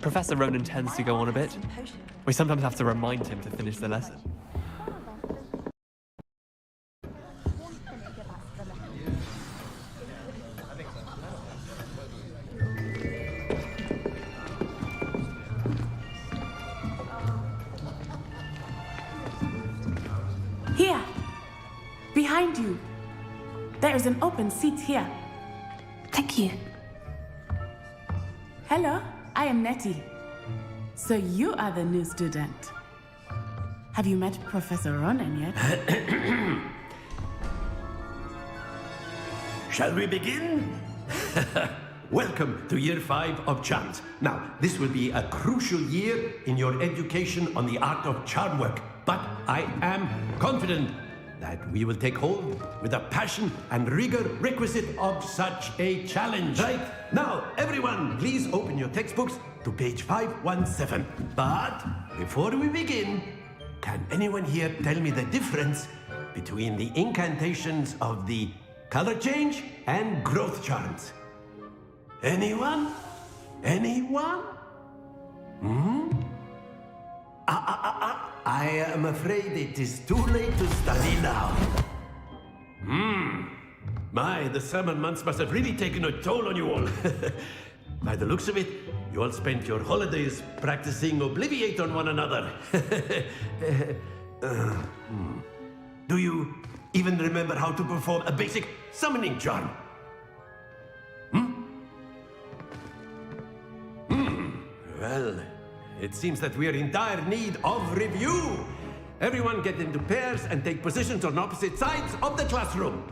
Professor Ronan tends to go on a bit. We sometimes have to remind him to finish the lesson. Here! Behind you! There is an open seat here. Thank you. Hello, I am Nettie. So you are the new student. Have you met Professor Ronan yet? Shall we begin? Welcome to Year 5 of Charms. Now, this will be a crucial year in your education on the art of charm work, but I am confident that we will take hold with the passion and rigor requisite of such a challenge. Right, now, everyone, please open your textbooks to page 517. But before we begin, can anyone here tell me the difference between the incantations of the color change and growth charms? Anyone? Anyone? I am afraid it is too late to study now. My, the summer months must have really taken a toll on you all. By the looks of it, you all spent your holidays practicing Obliviate on one another. Do you even remember how to perform a basic summoning charm? Well, it seems that we are in dire need of review. Everyone get into pairs and take positions on opposite sides of the classroom.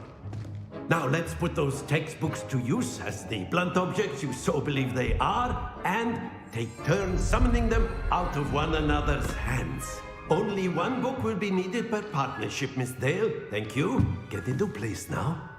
Now let's put those textbooks to use as the blunt objects you so believe they are, and take turns summoning them out of one another's hands. Only one book will be needed per partnership, Miss Dale. Thank you. Get into place now.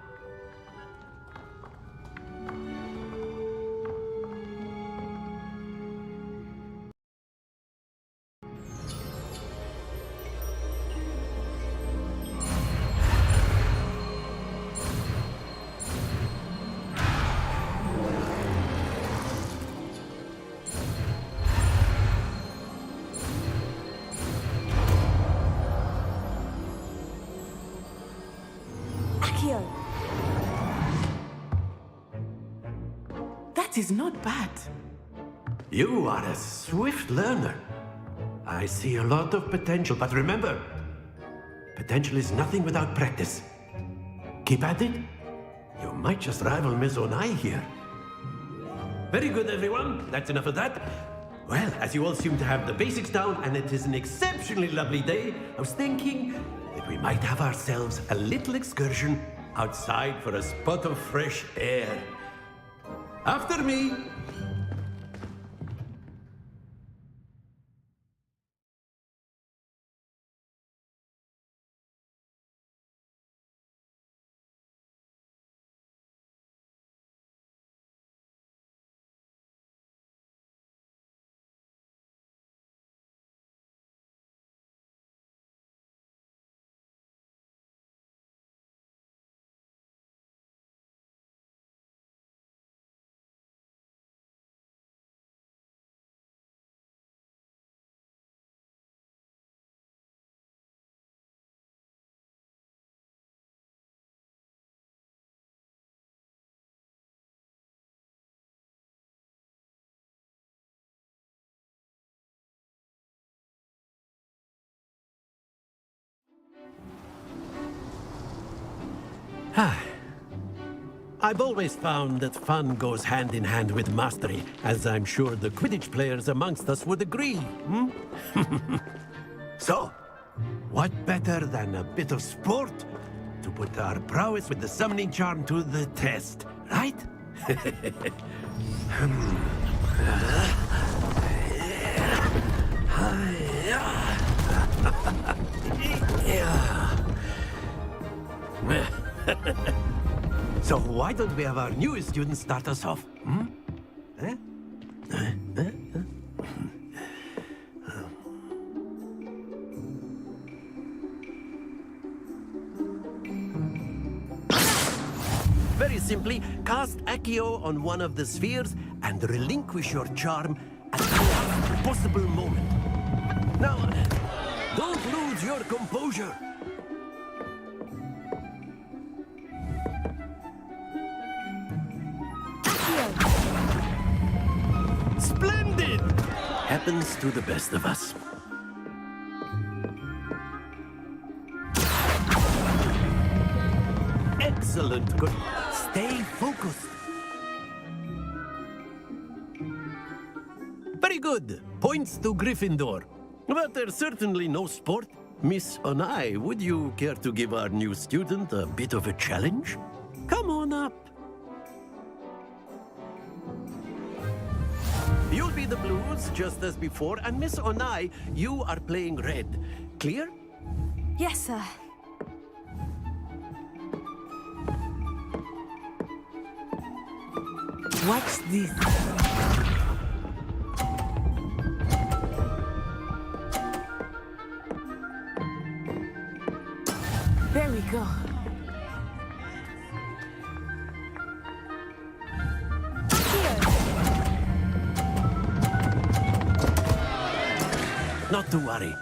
That is not bad. You are a swift learner. I see a lot of potential, but remember, potential is nothing without practice. Keep at it. You might just rival Miss Onai here. Very good, everyone. That's enough of that. Well, as you all seem to have the basics down, and it is an exceptionally lovely day, I was thinking that we might have ourselves a little excursion outside for a spot of fresh air. After me. I've always found that fun goes hand in hand with mastery, as I'm sure the Quidditch players amongst us would agree. So, what better than a bit of sport to put our prowess with the summoning charm to the test, right? So why don't we have our newest student start us off? Very simply, cast Accio on one of the spheres and relinquish your charm at the last possible moment. Now, don't lose your composure. Splendid! Happens to the best of us. Excellent. Good. Stay focused. Very good. Points to Gryffindor. But there's certainly no sport. Miss Onai, would you care to give our new student a bit of a challenge? Come on up. You'll be the blues, just as before, and Miss Onai, you are playing red. Clear? Yes, sir. Watch this. There we go. Not to worry.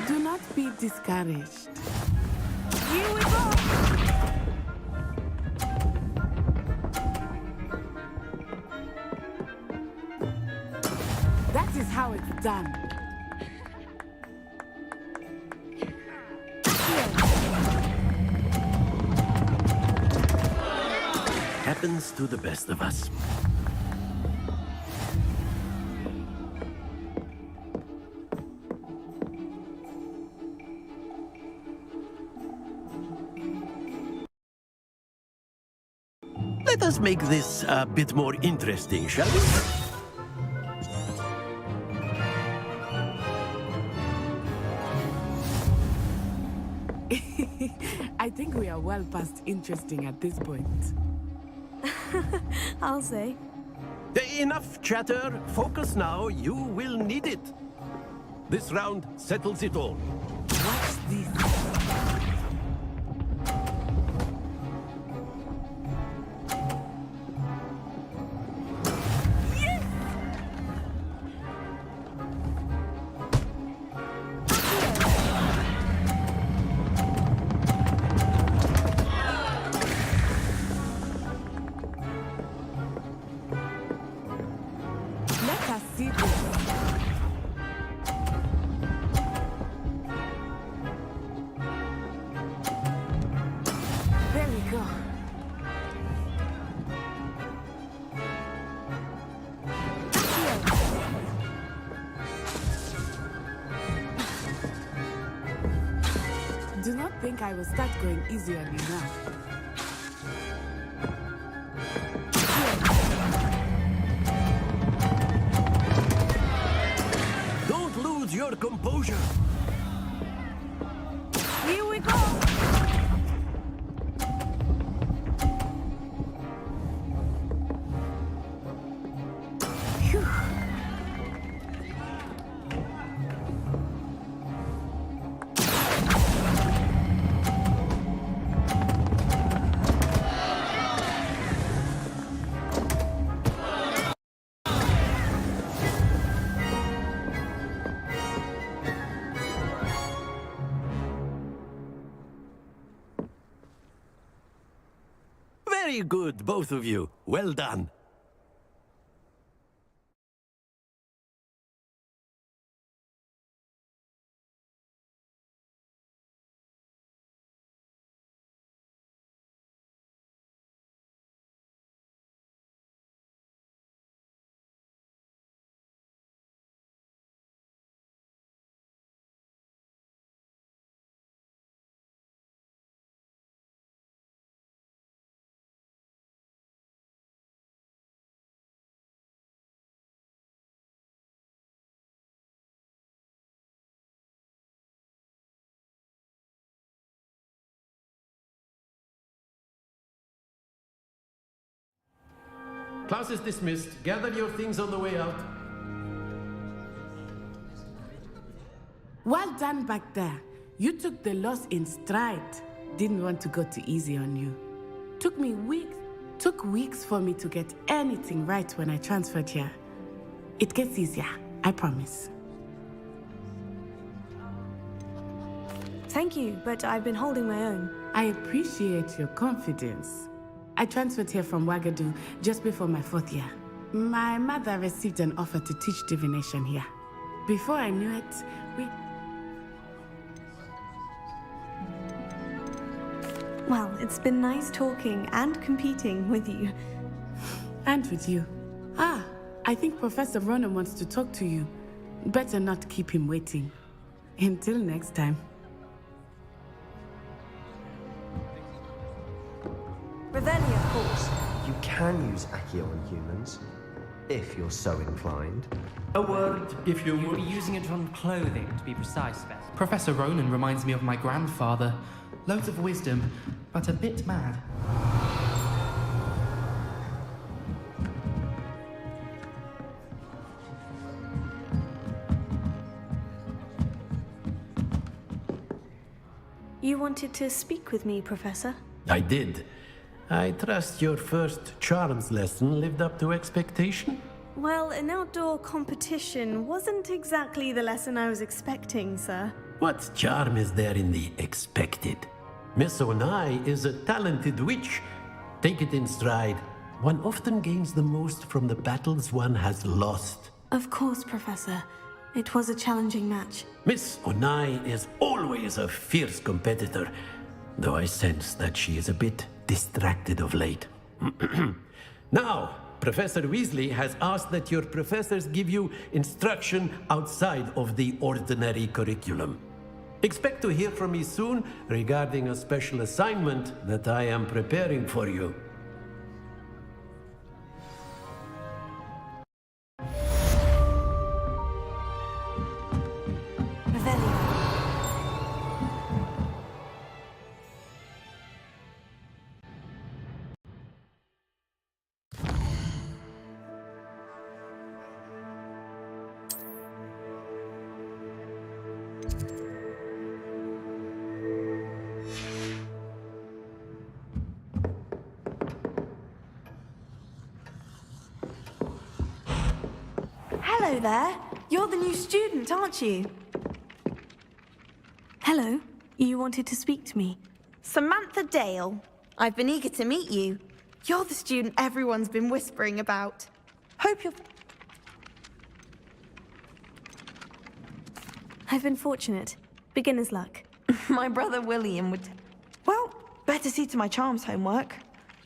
Do not be discouraged. Here we go. That is how it's done. Happens to the best of us. Let us make this a bit more interesting, shall we? I think we are well past interesting at this point. I'll say. Enough chatter. Focus now. You will need it. This round settles it all. Watch this. Let us see this. There we go. Do not think I will start going easy on you now. Don't lose your composure. Here we go. Phew. Very good, both of you. Well done. class is dismissed. Gather your things on the way out. Well done back there. You took the loss in stride. Didn't want to go too easy on you. Took weeks for me to get anything right when I transferred here. It gets easier, I promise. Thank you, but I've been holding my own. I appreciate your confidence. I transferred here from Wagadu just before my 4th year. My mother received an offer to teach divination here. Before I knew it, Well, it's been nice talking and competing with you. And with you. I think Professor Ronan wants to talk to you. Better not keep him waiting. Until next time. Revelia. Of course, you can use Accio on humans, if you're so inclined. A word, if you You'd would. be using it on clothing, to be precise, Beth. Professor Ronan reminds me of my grandfather. Loads of wisdom, but a bit mad. You wanted to speak with me, Professor? I did. I trust your first charms lesson lived up to expectation? Well, an outdoor competition wasn't exactly the lesson I was expecting, sir. What charm is there in the expected? Miss Onai is a talented witch. Take it in stride. One often gains the most from the battles one has lost. Of course, Professor. It was a challenging match. Miss Onai is always a fierce competitor, though I sense that she is a bit distracted of late. Now, Professor Weasley has asked that your professors give you instruction outside of the ordinary curriculum. Expect to hear from me soon regarding a special assignment that I am preparing for you. Revelia. Hello there. You're the new student, aren't you? Hello. You wanted to speak to me. Samantha Dale. I've been eager to meet you. You're the student everyone's been whispering about. Hope you're... I've been fortunate. Beginner's luck. My brother William would... Well, better see to my charms homework.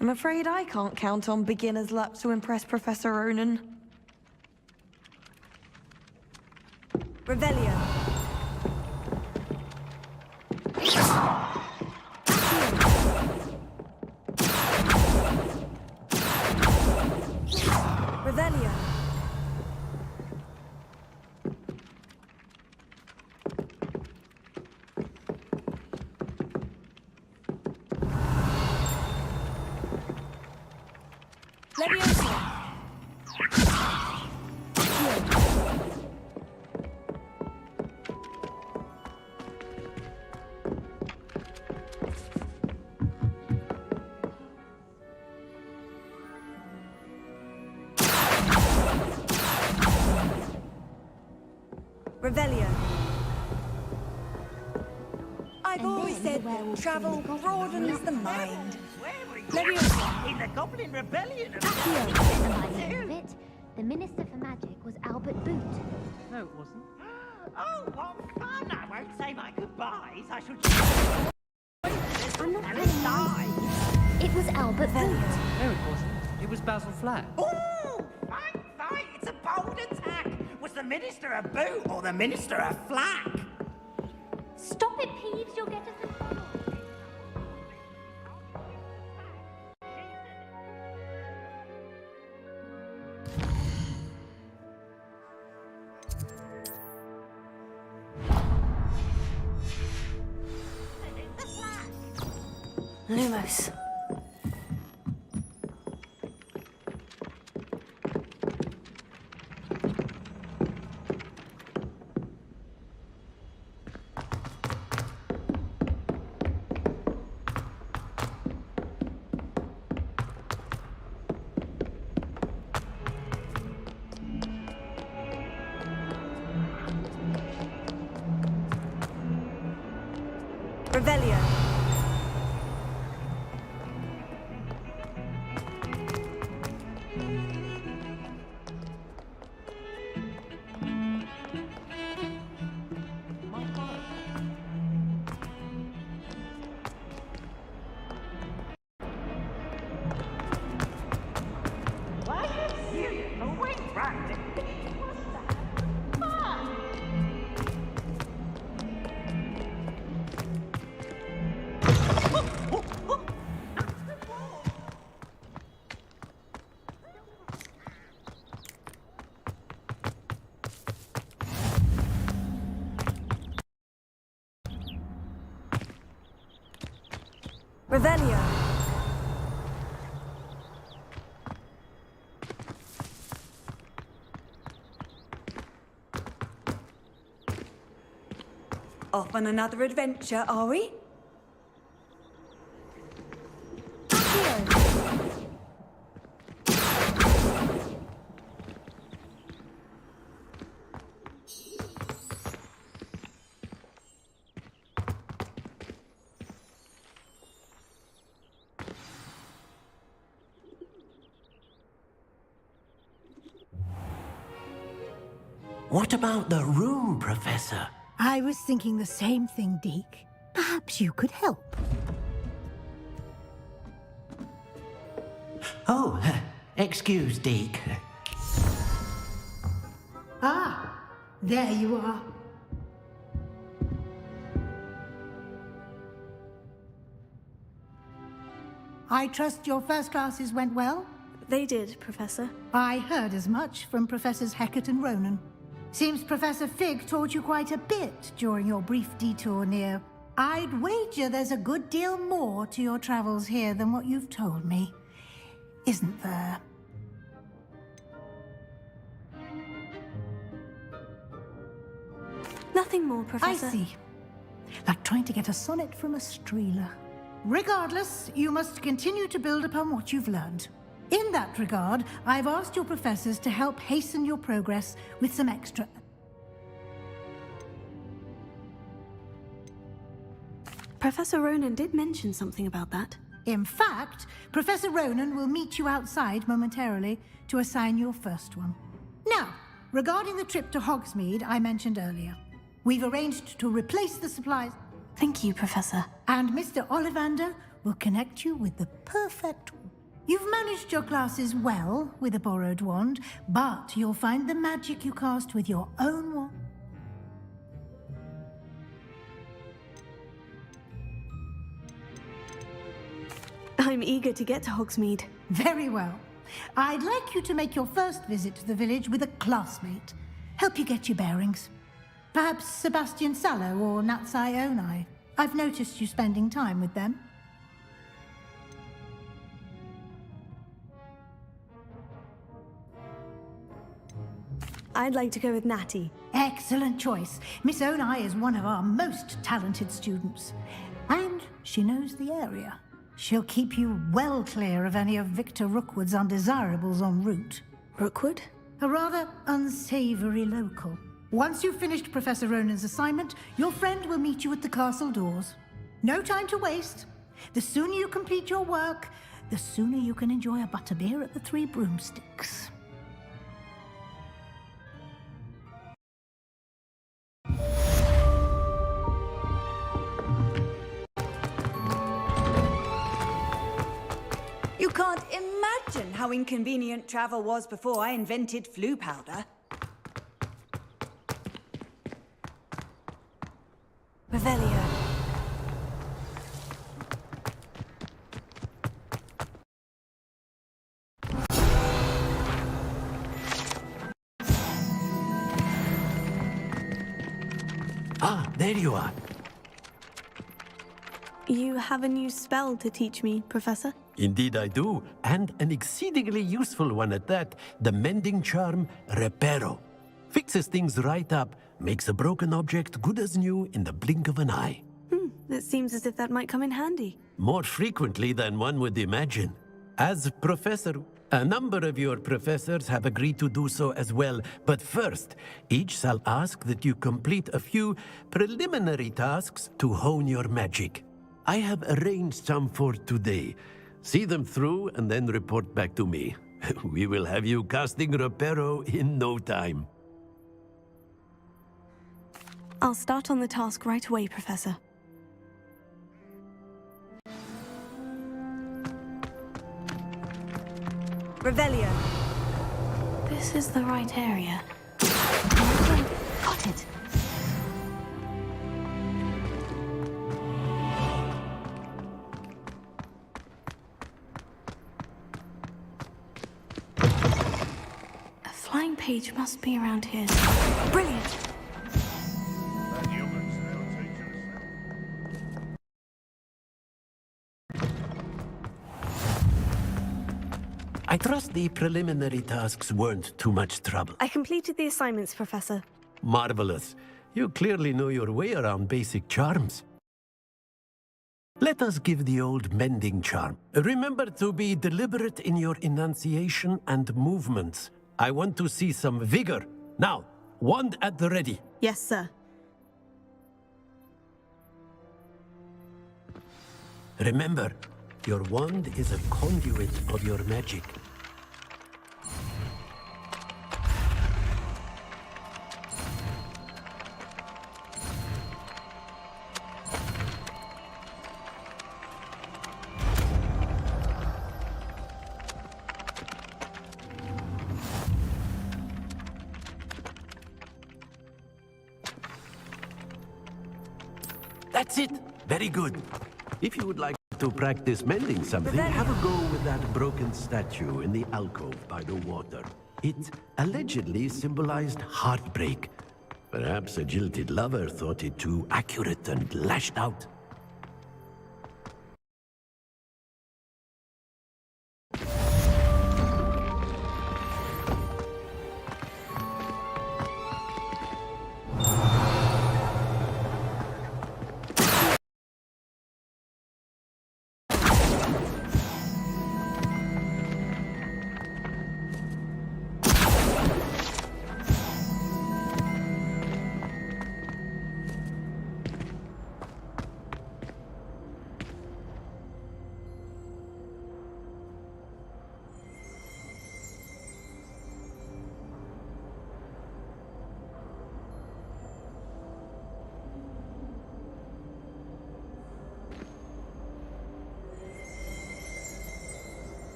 I'm afraid I can't count on beginner's luck to impress Professor Ronan. Revelia. Revelia. Leviosa. Revelia. I've always said travel broadens the mind. Leviosa. In the Goblin Rebellion of And by the end of it, the Minister for Magic was Albert Boot. No, it wasn't. Oh, what fun! I won't say my goodbyes. I shall I'm not and telling die. you. It was Albert Boot. No, it wasn't. It was Basil Flack. Oh, fight! It's a bold attack. Was the Minister a boot or the Minister a flack? Stop it, Peeves. You'll get us in trouble. Lumos. Revelio. Why are you serious? Oh, wait, right. What's that? Fun! Revelio. Off on another adventure, are we? What about the room, Professor? I was thinking the same thing, Deke. Perhaps you could help. Oh, excuse, Deke. Ah, there you are. I trust your first classes went well? They did, Professor. I heard as much from Professors Hecat and Ronan. Seems Professor Fig taught you quite a bit during your brief detour near. I'd wager there's a good deal more to your travels here than what you've told me. Isn't there? Nothing more, Professor. I see. Like trying to get a sonnet from a streeler. Regardless, you must continue to build upon what you've learned. In that regard, I've asked your professors to help hasten your progress with some extra... Professor Ronan did mention something about that. In fact, Professor Ronan will meet you outside momentarily to assign your first one. Now, regarding the trip to Hogsmeade I mentioned earlier, we've arranged to replace the supplies... Thank you, Professor. And Mr. Ollivander will connect you with the perfect... You've managed your classes well with a borrowed wand, but you'll find the magic you cast with your own wand. I'm eager to get to Hogsmeade. Very well. I'd like you to make your first visit to the village with a classmate. Help you get your bearings. Perhaps Sebastian Sallow or Natsai Onai. I've noticed you spending time with them. I'd like to go with Natty. Excellent choice. Miss Onai is one of our most talented students. And she knows the area. She'll keep you well clear of any of Victor Rookwood's undesirables en route. Rookwood? A rather unsavory local. Once you've finished Professor Ronan's assignment, your friend will meet you at the castle doors. No time to waste. The sooner you complete your work, the sooner you can enjoy a butterbeer at the Three Broomsticks. You can't imagine how inconvenient travel was before I invented flu powder. Revelio. Ah, there you are. You have a new spell to teach me, Professor? Indeed I do, and an exceedingly useful one at that. The mending charm, Reparo. Fixes things right up, makes a broken object good as new in the blink of an eye. It seems as if that might come in handy. More frequently than one would imagine. As Professor... A number of your professors have agreed to do so as well, but first, each shall ask that you complete a few preliminary tasks to hone your magic. I have arranged some for today. See them through and then report back to me. We will have you casting Reparo in no time. I'll start on the task right away, Professor. Revelio. This is the right area. Got it. A flying page must be around here. Brilliant! I trust the preliminary tasks weren't too much trouble. I completed the assignments, Professor. Marvelous. You clearly know your way around basic charms. Let us give the old mending charm. Remember to be deliberate in your enunciation and movements. I want to see some vigor. Now, wand at the ready. Yes, sir. Remember, your wand is a conduit of your magic. That's it. Very good. If you would like to practice mending something, have a go with that broken statue in the alcove by the water. It allegedly symbolized heartbreak. Perhaps a jilted lover thought it too accurate and lashed out.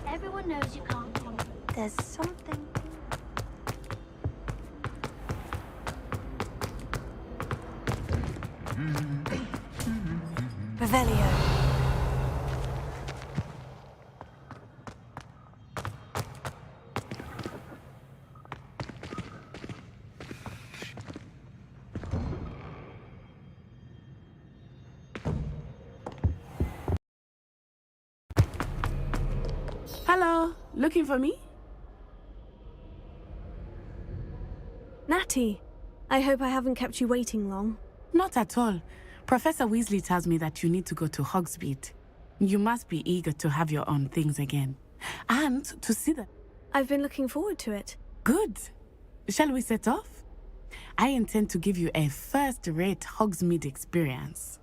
Everyone knows you can't come. There's something... Revelio. Hello, looking for me? Natty, I hope I haven't kept you waiting long. Not at all. Professor Weasley tells me that you need to go to Hogsmeade. You must be eager to have your own things again. And to see them. I've been looking forward to it. Good. Shall we set off? I intend to give you a first-rate Hogsmeade experience.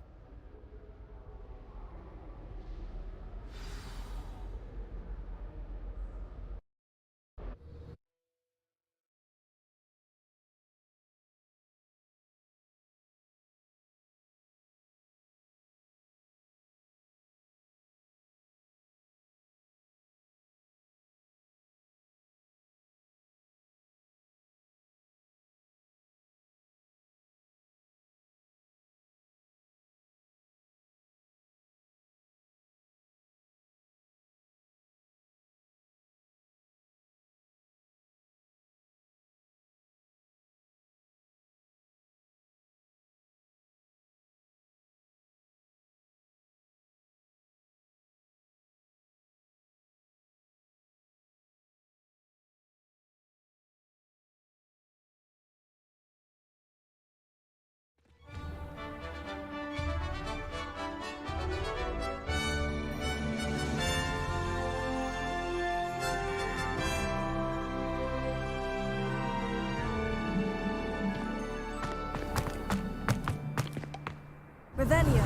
Revelio.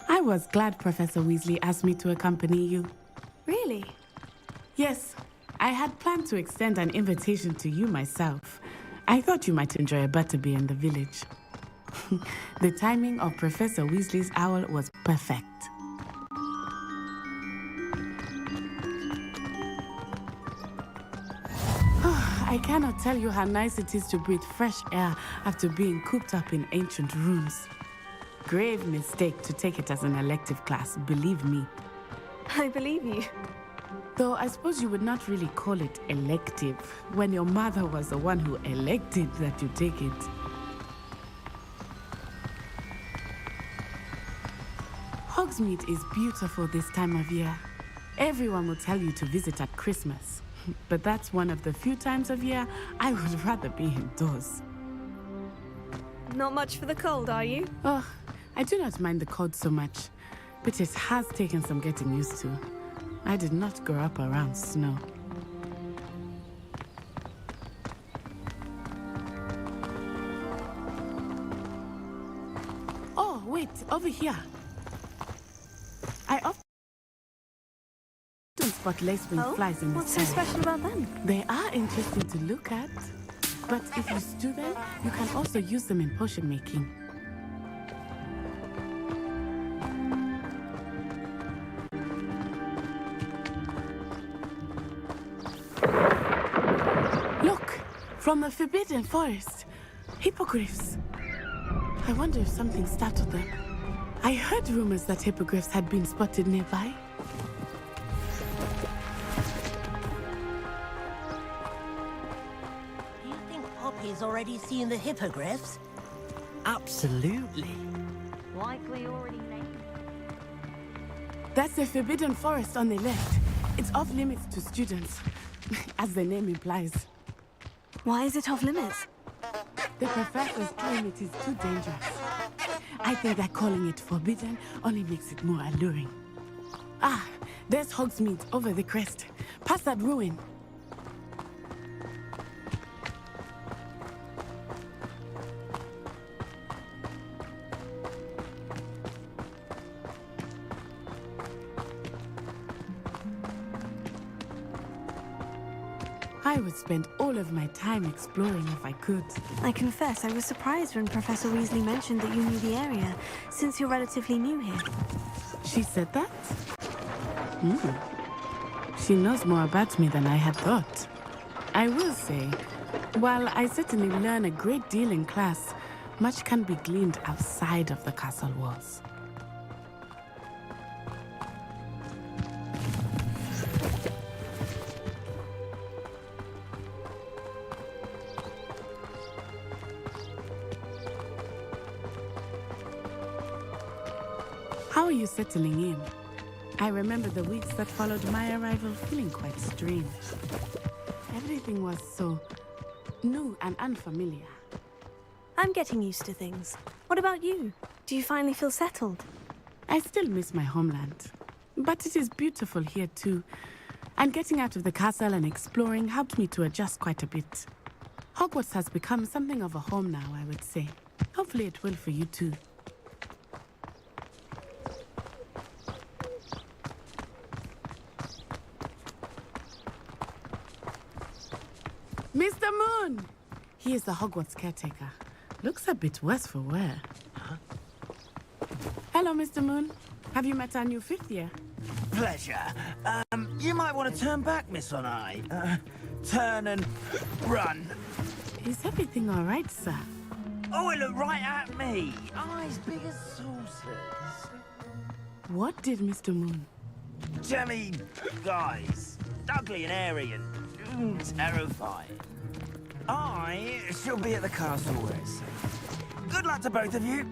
I was glad Professor Weasley asked me to accompany you. Really? Yes, I had planned to extend an invitation to you myself. I thought you might enjoy a butterbeer in the village. The timing of Professor Weasley's owl was perfect. I cannot tell you how nice it is to breathe fresh air after being cooped up in ancient rooms. Grave mistake to take it as an elective class, believe me. I believe you. Though I suppose you would not really call it elective when your mother was the one who elected that you take it. Hogsmeade is beautiful this time of year. Everyone will tell you to visit at Christmas. But that's one of the few times of year I would rather be indoors. Not much for the cold, are you? Oh, I do not mind the cold so much, but it has taken some getting used to. I did not grow up around snow. Oh, wait, over here. I often spot lacewing flies in the what's so sky. special about them? They are interesting to look at, but if you stew them, you can also use them in potion making. Look, from the Forbidden Forest, hippogriffs. I wonder if something startled them. I heard rumors that hippogriffs had been spotted nearby. Do you think Poppy's already seen the hippogriffs? Absolutely. Like we already know. That's the Forbidden Forest on the left. It's off limits to students, as the name implies. Why is it off limits? The professors claim it is too dangerous. I think that calling it forbidden only makes it more alluring. Ah, there's Hogsmeade over the crest. Past that ruin. I would spend all of my time exploring if I could. I confess, I was surprised when Professor Weasley mentioned that you knew the area, since you're relatively new here. She said that? She knows more about me than I had thought. I will say, while I certainly learn a great deal in class, much can be gleaned outside of the castle walls. How are you settling in? I remember the weeks that followed my arrival feeling quite strange. Everything was so new and unfamiliar. I'm getting used to things. What about you? Do you finally feel settled? I still miss my homeland, but it is beautiful here too. And getting out of the castle and exploring helped me to adjust quite a bit. Hogwarts has become something of a home now, I would say. Hopefully it will for you too. Mr. Moon! He is the Hogwarts caretaker. Looks a bit worse for wear. Huh? Hello, Mr. Moon. Have you met our new fifth year? Pleasure. You might want to turn back, Miss On-Eye. Turn and run. Is everything all right, sir? Oh, it looked right at me. Eyes big as saucers. What did Mr. Moon? Jelly guys. Ugly and airy and terrifying. I shall be at the castle where it's safe. Good luck to both of you.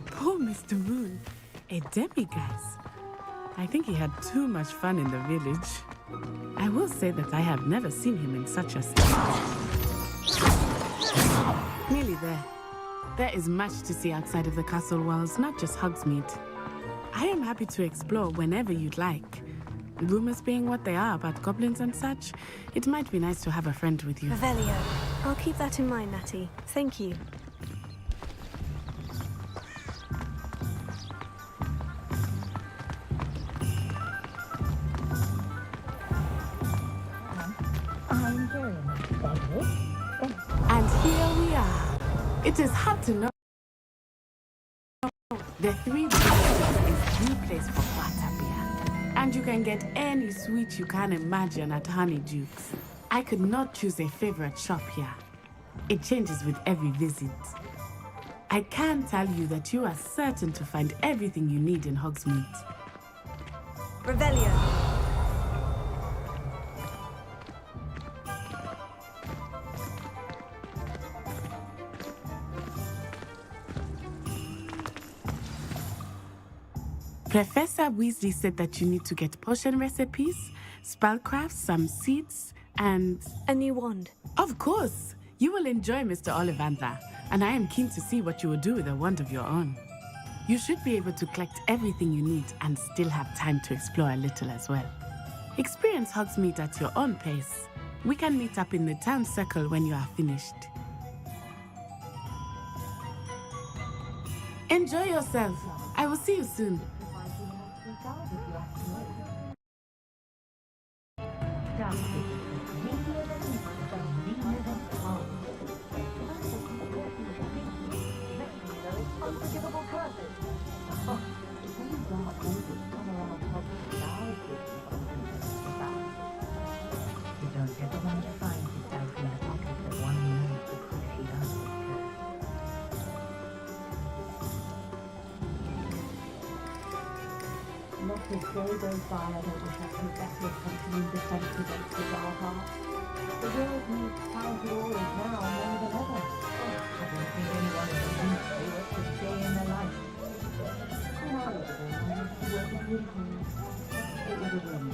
Poor Mr. Moon. A demiguise. I think he had too much fun in the village. I will say that I have never seen him in such a state. Nearly there. There is much to see outside of the castle walls, not just Hogsmeade. I am happy to explore whenever you'd like. Rumors being what they are about goblins and such, it might be nice to have a friend with you. Revelio. I'll keep that in mind, Natty. Thank you. And here we are. It is hard to know. The Three Villages is the place for Butterbeer. And you can get any sweet you can imagine at Honeydukes. I could not choose a favorite shop here. It changes with every visit. I can tell you that you are certain to find everything you need in Hogsmeade. Revelio. Professor Weasley said that you need to get potion recipes, spellcrafts, some seeds, and... a new wand. Of course! You will enjoy Mr. Ollivander, and I am keen to see what you will do with a wand of your own. You should be able to collect everything you need and still have time to explore a little as well. Experience Hogsmeade at your own pace. We can meet up in the town circle when you are finished. Enjoy yourself. I will see you soon. Not a day goes by I don't wish I could better company in defense against the dark arts. The world needs powerful warriors now more than ever. I don't think anyone in the ministry wants to stay in their life. And I would have been able to work with you. It would have been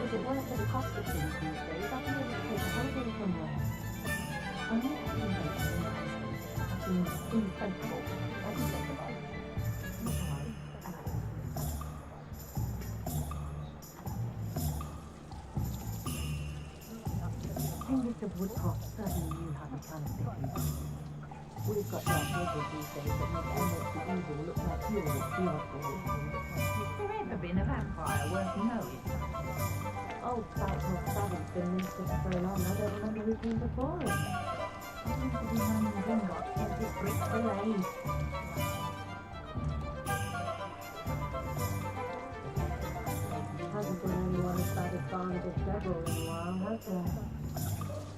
if it weren't for the cost of things these days, I'd be able to take a holiday somewhere. I'm not insensible. I can think about it. Mr. Woodcock certainly knew how to plan a city. We've got dark wizards these days that make endless evil look like pure theoretical. Has there ever been a vampire worth knowing? Old Southall Savvy's been minister for so long, I don't remember who's been before him. I seem to be running the gun since this brick's delayed. Hasn't been anyone as bad as Barnabas as several in a while, has there?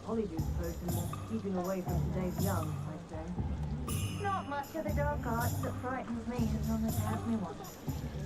Hollywood's person was keeping away from today's young, I'd say. Not much of the dark arts that frightens me as long as it has me once.